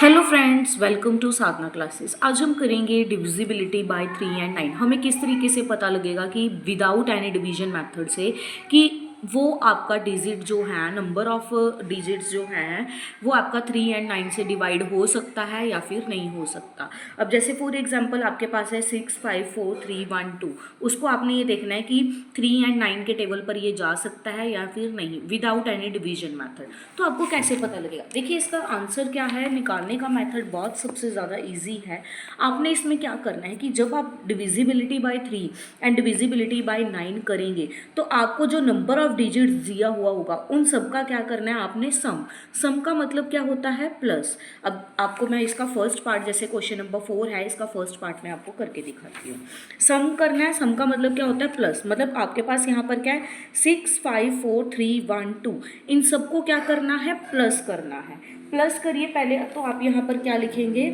Hello friends, welcome to Sadhana classes. आज हम करेंगे डिविजिबिलिटी बाय 3 एंड 9। हमें किस तरीके से पता लगेगा कि विदाउट एनी डिवीजन मेथड से कि वो आपका डिजिट जो है, नंबर ऑफ डिजिट्स जो हैं वो आपका 3 एंड 9 से डिवाइड हो सकता है या फिर नहीं हो सकता। अब जैसे फॉर एग्जांपल आपके पास है 6 5 4 3 1 2, उसको आपने ये देखना है कि 3 एंड 9 के टेबल पर ये जा सकता है या फिर नहीं विदाउट एनी डिवीजन मेथड। तो आपको कैसे पता लगेगा? देखिए, इसका आंसर क्या है, निकालने का मेथड बहुत सबसे ज़्यादा इजी है। आपने इसमें क्या करना है कि जब आप divisibility bye 3 and divisibility bye 9 करेंगे तो आपको जो नंबर ऑफ डिजिट्स दिया हुआ होगा उन सब का क्या करना है, आपने सम का मतलब क्या होता है, प्लस। अब आपको मैं इसका फर्स्ट पार्ट, जैसे क्वेश्चन नंबर 4 है, इसका फर्स्ट पार्ट मैं आपको करके दिखाती हूँ। सम करना है, सम का मतलब क्या होता है, प्लस। मतलब आपके पास यहाँ पर क्या है, 6 5 4 3 1 2, इन सबको क्या करना है, प्लस करना है। प्लस करिए पहले, तो आप यहाँ पर क्या लिखेंगे,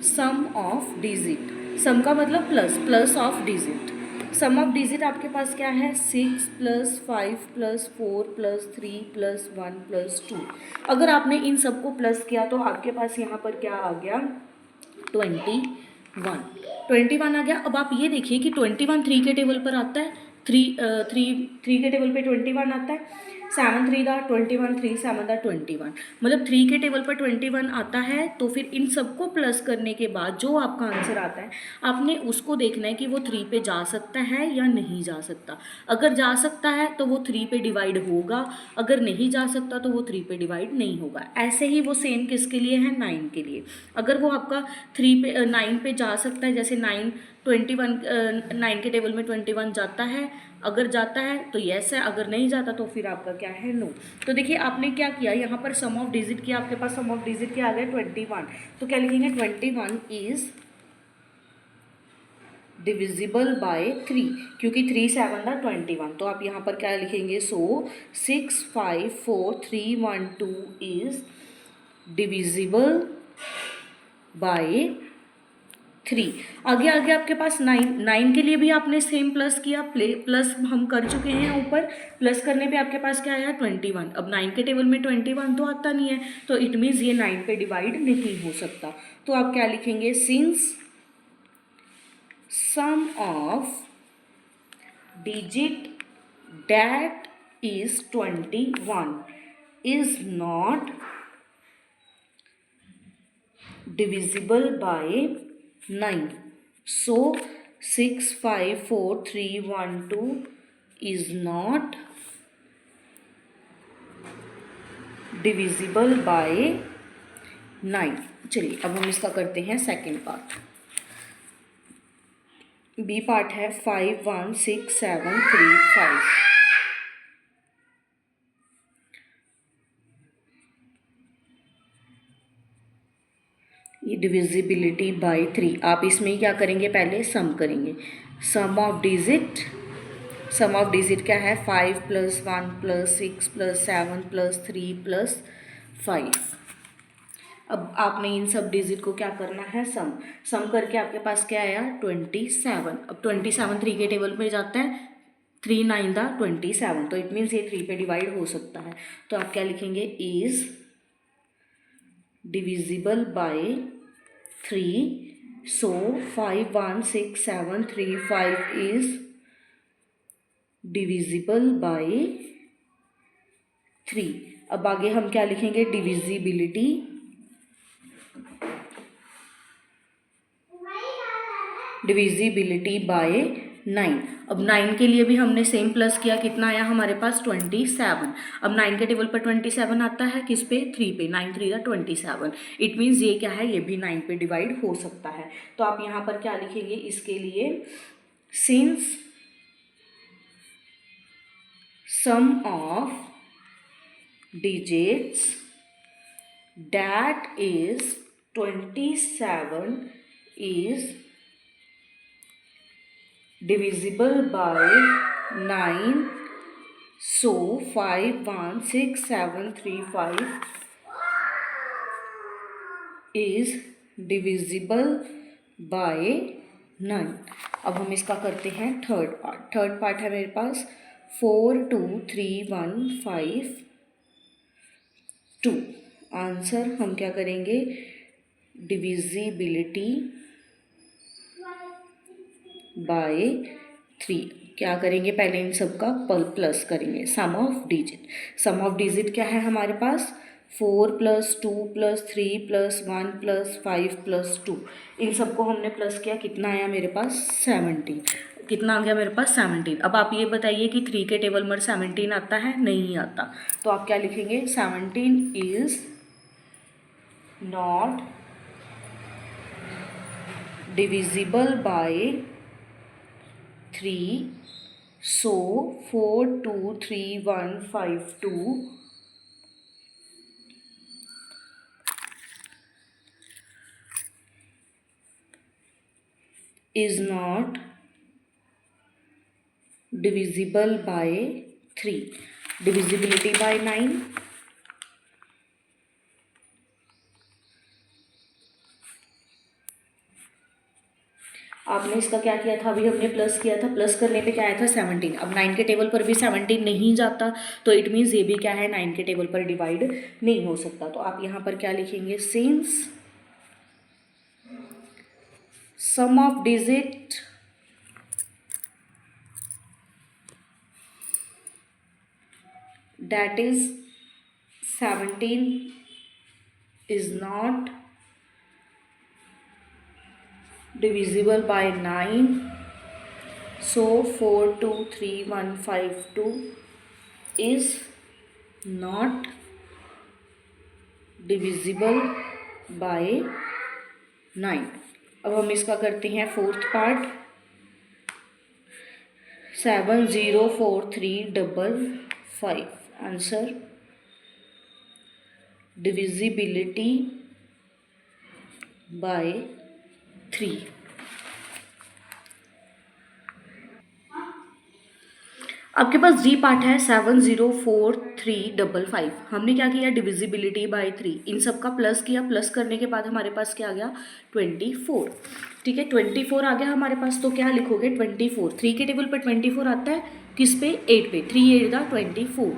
सम ऑफ डिजिट। सम का मतलब plus, plus of digit. Sum of digit आपके पास क्या है, 6 plus 5 plus 4 plus 3 plus 1 plus 2। अगर आपने इन सबको प्लस किया तो आपके पास यहाँ पर क्या आ गया, 21। 21 आ गया। अब आप ये देखिए कि 21 3 के टेबल पर आता है, थ्री थ्री थ्री के टेबल पे 21 आता है। 7 3 दा 21, 3 7 दा 21, मतलब 3 के टेबल पर 21 आता है। तो फिर इन सबको प्लस करने के बाद जो आपका आंसर आता है, आपने उसको देखना है कि वो 3 पे जा सकता है या नहीं जा सकता। अगर जा सकता है तो वो 3 पे डिवाइड होगा, अगर नहीं जा सकता तो वो 3 पे डिवाइड नहीं होगा। ऐसे ही वो सेम किसके लिए है, 9 के लिए। अगर वो आपका 3 पे 9 पे जा सकता है, जैसे 9 के टेबल में 21 जाता है, अगर जाता है तो यस है, अगर नहीं जाता तो फिर आपका क्या है, नो। तो देखिए आपने क्या किया, यहाँ पर सम ऑफ डिजिट किया, आपके पास सम ऑफ डिजिट क्या आ गया, 21। तो क्या लिखेंगे, 21 इज डिविजिबल बाय 3, क्योंकि 3 7 दा 21। तो आप यहाँ पर क्या लिखेंगे, सो 6 5 4 3 1 2 इज डिविजिबल बाय 3। आगे आगे आपके पास 9 के लिए भी आपने सेम प्लस किया, प्लस हम कर चुके हैं ऊपर। प्लस करने पे आपके पास क्या आया, 21। अब 9 के टेबल में 21 तो आता नहीं है, तो इट मीन्स ये 9 पे डिवाइड नहीं हो सकता। तो आप क्या लिखेंगे, since sum of digit that is 21 is not divisible by 9. So 6 5 4 3 1 2 is not divisible by 9। चलिए अब हम इसका करते हैं सेकंड पार्ट। बी पार्ट है 5 1 6 7 3 5। ये डिविजिबिलिटी बाय 3। आप इसमें क्या करेंगे, पहले सम करेंगे। Sum of digit, sum of digit क्या है, 5 plus 1 plus 6 plus 7 plus 3 plus 5। अब आपने इन सब डिजिट को क्या करना है, सम करके आपके पास क्या आया, 27। अब 27 3 के टेबल पे जाता है, 3 9 दा 27, तो इट मीन्स ये 3 पे डिवाइड हो सकता है। तो आप क्या लिखेंगे, is divisible by 3। So 5 1 6 7 3 5 is divisible by 3। अब आगे हम क्या लिखेंगे, डिविजिबिलिटी बाय 9। अब 9 के लिए भी हमने सेम प्लस किया, कितना आया हमारे पास, 27। अब 9 के टेबल पर 27 आता है, किस पे, 3 पे। 9 3 दा 27, इट मीन्स ये क्या है, ये भी 9 पे डिवाइड हो सकता है। तो आप यहाँ पर क्या लिखेंगे इसके लिए, since sum of digits that is 27 is divisible by 9, so 5 1 6 7 3 5 is divisible by 9। अब हम इसका करते हैं थर्ड पार्ट। थर्ड पार्ट है मेरे पास 4 2 3 1 5 2। आंसर हम क्या करेंगे, डिविजिबिलिटी बाय 3। क्या करेंगे, पहले इन सब का प्लस करेंगे। Sum of digit, sum of digit क्या है हमारे पास, 4 + 2 + 3 + 1 + 5 + 2। इन सबको हमने प्लस किया, कितना आया मेरे पास 17। कितना आ गया मेरे पास 17। अब आप ये बताइए कि 3 के टेबल में 17 आता है, नहीं आता। तो आप क्या लिखेंगे, 17 is not divisible by 3। So 4 2 3 1 5 2 is not divisible by 3। divisibility by 9, आपने इसका क्या किया था, अभी हमने प्लस किया था, प्लस करने पे क्या आया था 17। अब 9 के टेबल पर भी 17 नहीं जाता, तो इट मीन्स ये भी क्या है 9 के टेबल पर डिवाइड नहीं हो सकता। तो आप यहाँ पर क्या लिखेंगे, since sum of digit that is 17 is not divisible by 9, so 4 2 3 1 5 2 is not divisible by 9। अब हम इसका करते हैं fourth part, 70435। Answer divisibility bye 3। आपके पास जी पार्ट है 70435। हमने क्या किया, डिविजिबिलिटी बाय 3, इन सब का प्लस किया, प्लस करने के बाद हमारे पास क्या आ गया 24। ठीक है, 24 आ गया हमारे पास। तो क्या लिखोगे 24, 3 के टेबल पर 24 आता है, किस पे 8 पे, 3 8 24।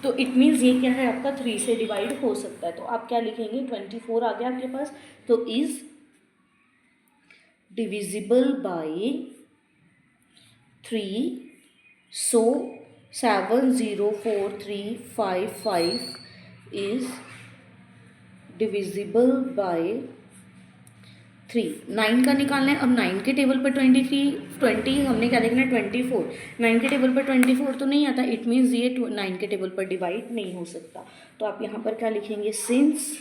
तो इट मीन्स ये क्या है आपका 3 से डिवाइड हो सकता है। तो आप क्या लिखेंगे, 24 आ गया आपके पास, तो is divisible by 3। So 70435 is divisible by 3। 9 का निकालना है। अब 9 के टेबल पर 20 हमने क्या देखना है 24। 9 के टेबल पर 24 तो नहीं आता, इट मीन्स ये 9 के टेबल पर डिवाइड नहीं हो सकता। तो आप यहाँ पर क्या लिखेंगे, since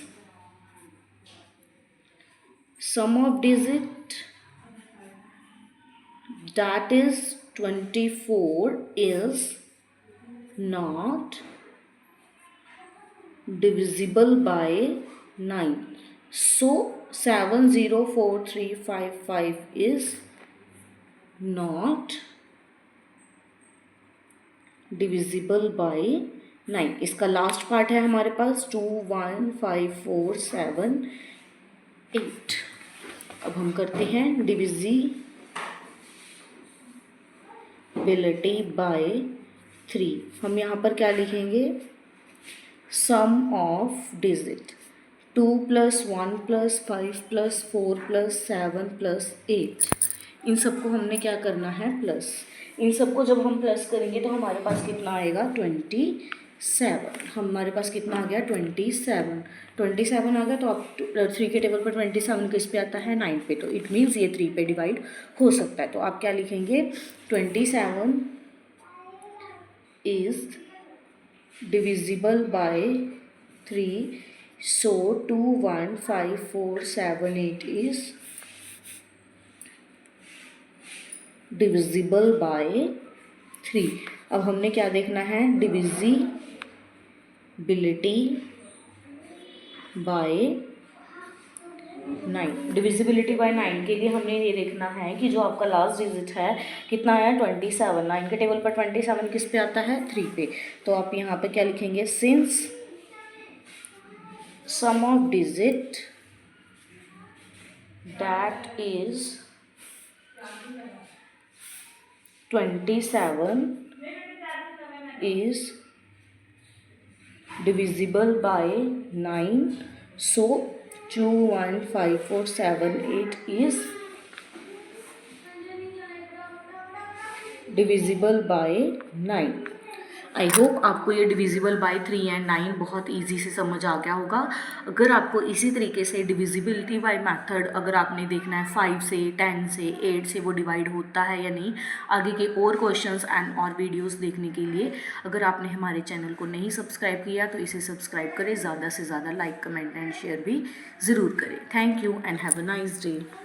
sum of digit that is 24 is not divisible by 9, so 70435 is not divisible by 9। इसका लास्ट पार्ट है हमारे पास 2 1 5 4 7 8। अब हम करते हैं डिविजिबिलिटी बाय 3। हम यहाँ पर क्या लिखेंगे, सम ऑफ डिजिट 2 + 1 + 5 + 4 + 7 + 8। इन सबको हमने क्या करना है प्लस। इन सबको जब हम प्लस करेंगे तो हमारे पास कितना आएगा 27। हमारे पास कितना आ गया 27 आ गया। तो आप 3 के टेबल पर 27 किस पे आता है 9 पे, तो इट मीन्स ये 3 पे डिवाइड हो सकता है। तो आप क्या लिखेंगे 27 is divisible by 3, so 2 1 5 4 7 8 is divisible by 3। अब हमने क्या देखना है, डिविजिबिलिटी बाय 9। डिविजिबिलिटी बाय 9 के लिए हमने ये देखना है कि जो आपका लास्ट डिजिट है कितना आया 27। 9 के टेबल पर 27 किस पे आता है 3 पे। तो आप यहाँ पे क्या लिखेंगे, since sum of digit that is 27 is divisible by 9, so 21547 is divisible by 9। I hope आपको ये डिविजिबल बाय 3 एंड 9 बहुत इजी से समझ आ गया होगा। अगर आपको इसी तरीके से डिविजिबिलिटी बाय मेथड अगर आपने देखना है 5 से 10 से 8 से वो डिवाइड होता है या नहीं, आगे के और क्वेश्चंस एंड और वीडियोस देखने के लिए अगर आपने हमारे चैनल को नहीं सब्सक्राइब किया तो इसे सब्सक्राइब करें, ज़्यादा से ज़्यादा लाइक कमेंट एंड शेयर भी ज़रूर करें। Thank you and have a nice day.